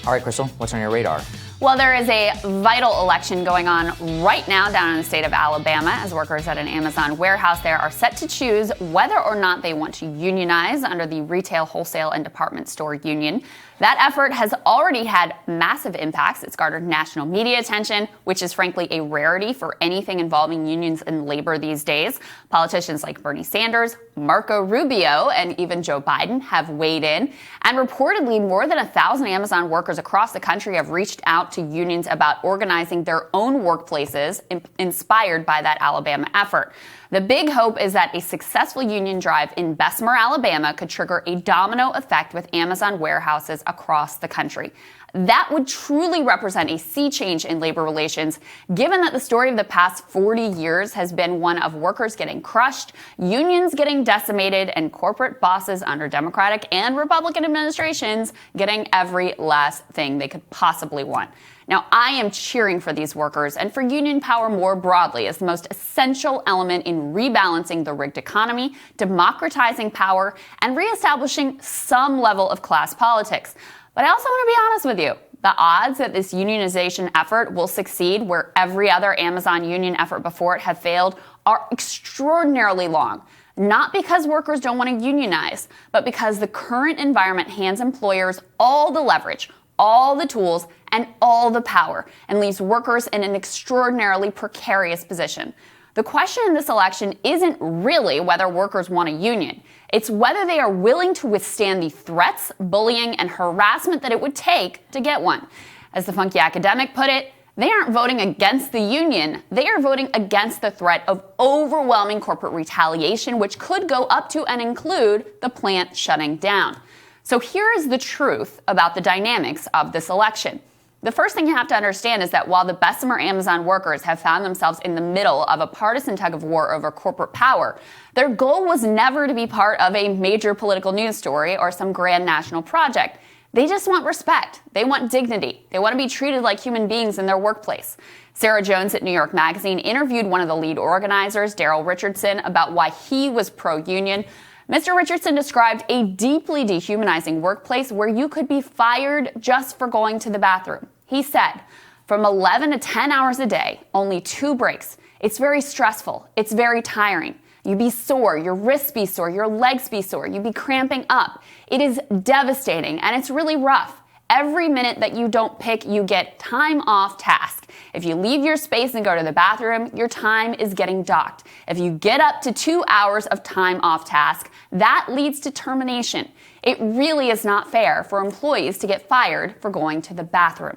All right, Krystal, what's on your radar? Well, there is a vital election going on right now down in the state of Alabama as workers at an Amazon warehouse there are set to choose whether or not they want to unionize under the Retail, Wholesale, and Department Store Union. That effort has already had massive impacts. It's garnered national media attention, which is frankly a rarity for anything involving unions and labor these days. Politicians like Bernie Sanders, Marco Rubio, and even Joe Biden have weighed in. And reportedly, more than 1,000 Amazon workers across the country have reached out to unions about organizing their own workplaces inspired by that Alabama effort. The big hope is that a successful union drive in Bessemer, Alabama could trigger a domino effect with Amazon warehouses across the country. That would truly represent a sea change in labor relations, given that the story of the past 40 years has been one of workers getting crushed, unions getting decimated, and corporate bosses under Democratic and Republican administrations getting every last thing they could possibly want. Now, I am cheering for these workers and for union power more broadly as the most essential element in rebalancing the rigged economy, democratizing power, and reestablishing some level of class politics. But I also want to be honest with you. The odds that this unionization effort will succeed where every other Amazon union effort before it have failed are extraordinarily long. Not because workers don't want to unionize, but because the current environment hands employers all the leverage, all the tools, and all the power, and leaves workers in an extraordinarily precarious position. The question in this election isn't really whether workers want a union. It's whether they are willing to withstand the threats, bullying, and harassment that it would take to get one. As the funky academic put it, they aren't voting against the union. They are voting against the threat of overwhelming corporate retaliation, which could go up to and include the plant shutting down. So here is the truth about the dynamics of this election. The first thing you have to understand is that while the Bessemer Amazon workers have found themselves in the middle of a partisan tug of war over corporate power, their goal was never to be part of a major political news story or some grand national project. They just want respect. They want dignity. They want to be treated like human beings in their workplace. Sarah Jones at New York Magazine interviewed one of the lead organizers, Daryl Richardson, about why he was pro-union. Mr. Richardson described a deeply dehumanizing workplace where you could be fired just for going to the bathroom. He said, from 11 to 10 hours a day, only 2 breaks. It's very stressful. It's very tiring. You be sore, your wrists be sore, your legs be sore, you be cramping up. It is devastating and it's really rough. Every minute that you don't pick, you get time off task. If you leave your space and go to the bathroom, your time is getting docked. If you get up to 2 hours of time off task, that leads to termination. It really is not fair for employees to get fired for going to the bathroom.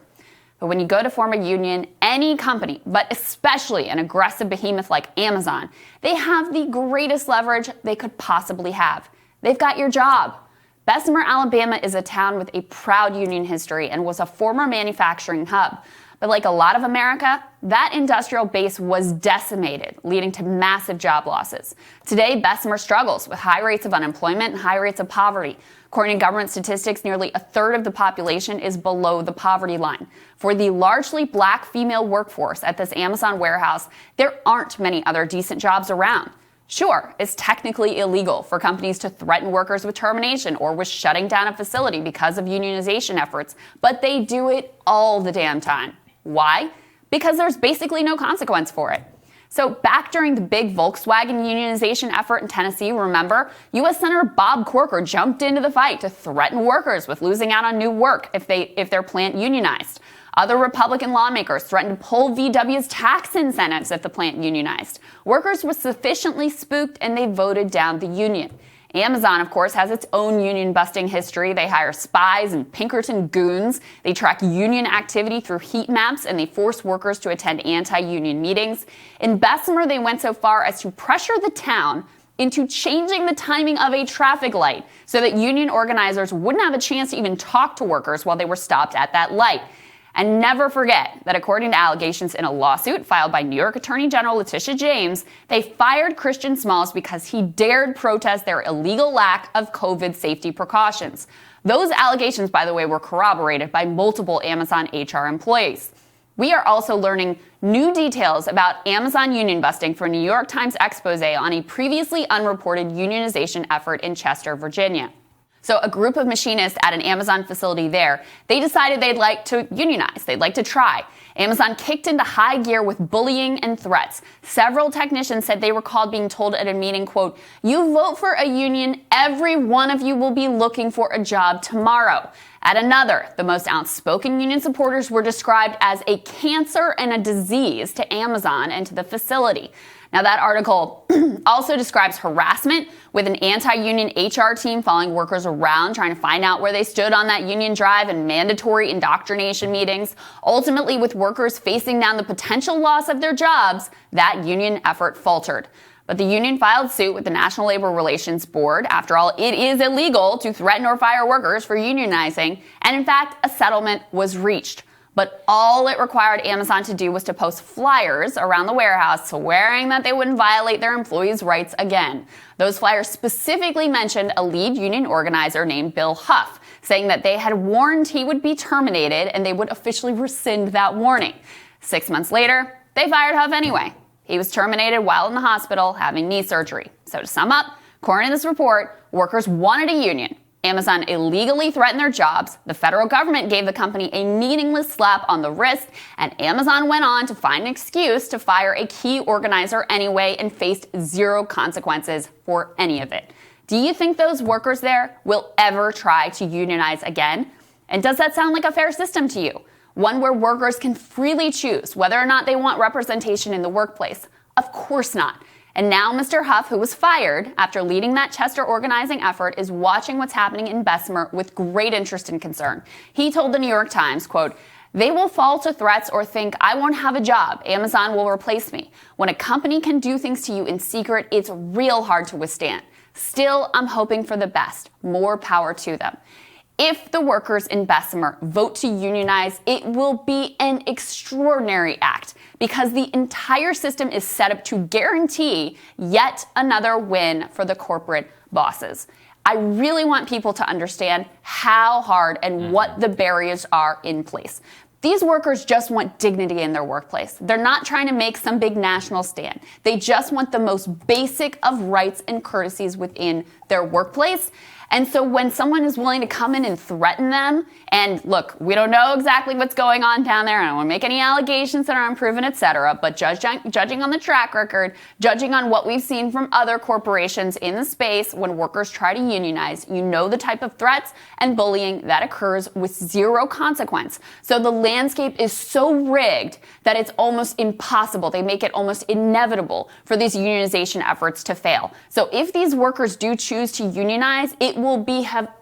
But when you go to form a union, any company, but especially an aggressive behemoth like Amazon, they have the greatest leverage they could possibly have. They've got your job. Bessemer, Alabama is a town with a proud union history and was a former manufacturing hub. But like a lot of America, that industrial base was decimated, leading to massive job losses. Today, Bessemer struggles with high rates of unemployment and high rates of poverty. According to government statistics, nearly a third of the population is below the poverty line. For the largely black female workforce at this Amazon warehouse, there aren't many other decent jobs around. Sure, it's technically illegal for companies to threaten workers with termination or with shutting down a facility because of unionization efforts, but they do it all the damn time. Why? Because there's basically no consequence for it. So back during the big Volkswagen unionization effort in Tennessee, remember, U.S. Senator Bob Corker jumped into the fight to threaten workers with losing out on new work if their plant unionized. Other Republican lawmakers threatened to pull VW's tax incentives if the plant unionized. Workers were sufficiently spooked and they voted down the union. Amazon, of course, has its own union-busting history. They hire spies and Pinkerton goons. They track union activity through heat maps, and they force workers to attend anti-union meetings. In Bessemer, they went so far as to pressure the town into changing the timing of a traffic light so that union organizers wouldn't have a chance to even talk to workers while they were stopped at that light. And never forget that according to allegations in a lawsuit filed by New York Attorney General Letitia James, they fired Christian Smalls because he dared protest their illegal lack of COVID safety precautions. Those allegations, by the way, were corroborated by multiple Amazon HR employees. We are also learning new details about Amazon union busting from a New York Times expose on a previously unreported unionization effort in Chester, Virginia. So a group of machinists at an Amazon facility there, they decided they'd like to unionize. They'd like to try. Amazon kicked into high gear with bullying and threats. Several technicians said they recalled being told at a meeting, quote, "You vote for a union, every one of you will be looking for a job tomorrow." At another, the most outspoken union supporters were described as a cancer and a disease to Amazon and to the facility. Now, that article also describes harassment with an anti-union HR team following workers around trying to find out where they stood on that union drive and mandatory indoctrination meetings. Ultimately, with workers facing down the potential loss of their jobs, that union effort faltered. But the union filed suit with the National Labor Relations Board. After all, it is illegal to threaten or fire workers for unionizing. And in fact, a settlement was reached. But all it required Amazon to do was to post flyers around the warehouse swearing that they wouldn't violate their employees' rights again. Those flyers specifically mentioned a lead union organizer named Bill Huff, saying that they had warned he would be terminated and they would officially rescind that warning. 6 months later, they fired Huff anyway. He was terminated while in the hospital having knee surgery. So to sum up, according to this report, workers wanted a union. Amazon illegally threatened their jobs, the federal government gave the company a meaningless slap on the wrist, and Amazon went on to find an excuse to fire a key organizer anyway and faced zero consequences for any of it. Do you think those workers there will ever try to unionize again? And does that sound like a fair system to you? One where workers can freely choose whether or not they want representation in the workplace? Of course not. And now Mr. Huff, who was fired after leading that Chester organizing effort, is watching what's happening in Bessemer with great interest and concern. He told the New York Times, quote, "They will fall to threats or think I won't have a job. Amazon will replace me. When a company can do things to you in secret, it's real hard to withstand. Still, I'm hoping for the best. More power to them." If the workers in Bessemer vote to unionize, it will be an extraordinary act because the entire system is set up to guarantee yet another win for the corporate bosses. I really want people to understand how hard and what the barriers are in place. These workers just want dignity in their workplace. They're not trying to make some big national stand. They just want the most basic of rights and courtesies within their workplace. And so when someone is willing to come in and threaten them, and look, we don't know exactly what's going on down there. I don't want to make any allegations that are unproven, etc. But judging on the track record, judging on what we've seen from other corporations in the space when workers try to unionize, you know the type of threats and bullying that occurs with zero consequence. So the landscape is so rigged that it's almost impossible. They make it almost inevitable for these unionization efforts to fail. So if these workers do choose to unionize, it will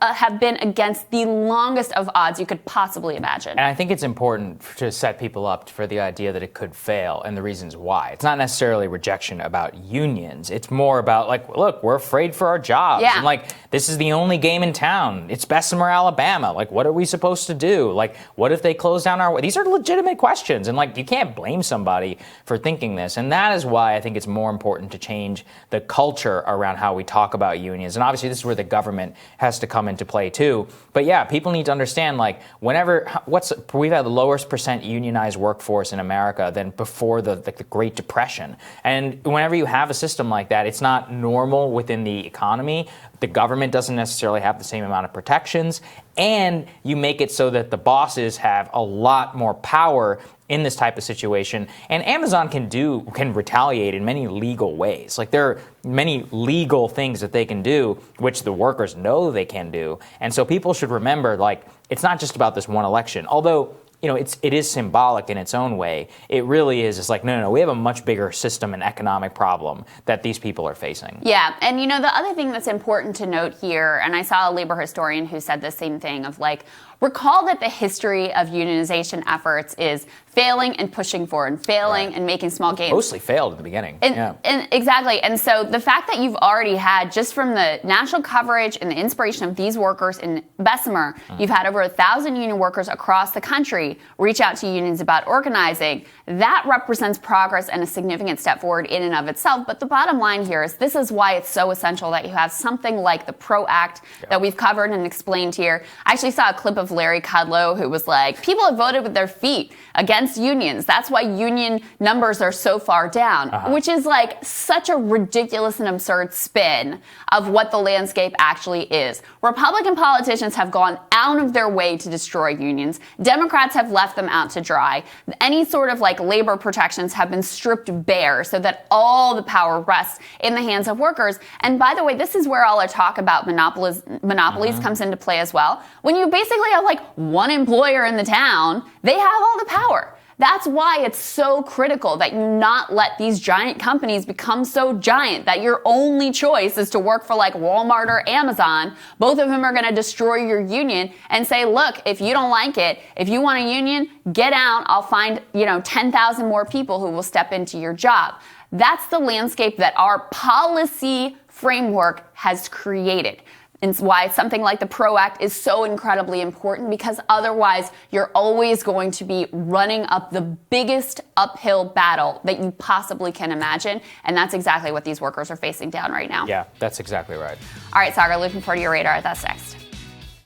have been against the longest of odds you could possibly imagine. And I think it's important to set people up for the idea that it could fail and the reasons why. It's not necessarily rejection about unions. It's more about, like, look, we're afraid for our jobs. Yeah. And, like, this is the only game in town. It's Bessemer, Alabama. Like, what are we supposed to do? Like, what if they close down our... These are legitimate questions. And, like, you can't blame somebody for thinking this. And that is why I think it's more important to change the culture around how we talk about unions. And obviously, this is where the government has to come into play too. But yeah, people need to understand, like, we've had the lowest percent unionized workforce in America than before the Great Depression. And whenever you have a system like that, it's not normal within the economy. The government doesn't necessarily have the same amount of protections, and you make it so that the bosses have a lot more power in this type of situation. And Amazon can retaliate in many legal ways. Like, there are many legal things that they can do, which the workers know they can do. And so people should remember, like, it's not just about this one election. Although, you know, it is symbolic in its own way. It really is. It's like, no, we have a much bigger system and economic problem that these people are facing. Yeah, and you know, the other thing that's important to note here, and I saw a labor historian who said the same thing of, like, recall that the history of unionization efforts is failing and pushing forward, and failing and making small gains. Mostly failed at the beginning. And exactly. And so the fact that you've already had, just from the national coverage and the inspiration of these workers in Bessemer, you've had over 1,000 union workers across the country reach out to unions about organizing. That represents progress and a significant step forward in and of itself. But the bottom line here is this is why it's so essential that you have something like the PRO Act that we've covered and explained here. I actually saw a clip of of Larry Kudlow, who was like, people have voted with their feet against unions. That's why union numbers are so far down, which is like such a ridiculous and absurd spin of what the landscape actually is. Republican politicians have gone out of their way to destroy unions. Democrats have left them out to dry. Any sort of like labor protections have been stripped bare so that all the power rests in the hands of workers. And by the way, this is where all our talk about monopolies comes into play as well. When you basically have like one employer in the town, they have all the power. That's why it's so critical that you not let these giant companies become so giant that your only choice is to work for like Walmart or Amazon. Both of them are going to destroy your union and say, look, if you don't like it, if you want a union, get out. I'll find, 10,000 more people who will step into your job. That's the landscape that our policy framework has created. And why something like the PRO Act is so incredibly important, because otherwise you're always going to be running up the biggest uphill battle that you possibly can imagine. And that's exactly what these workers are facing down right now. Yeah, that's exactly right. All right, Sagar, looking forward to your radar. That's next.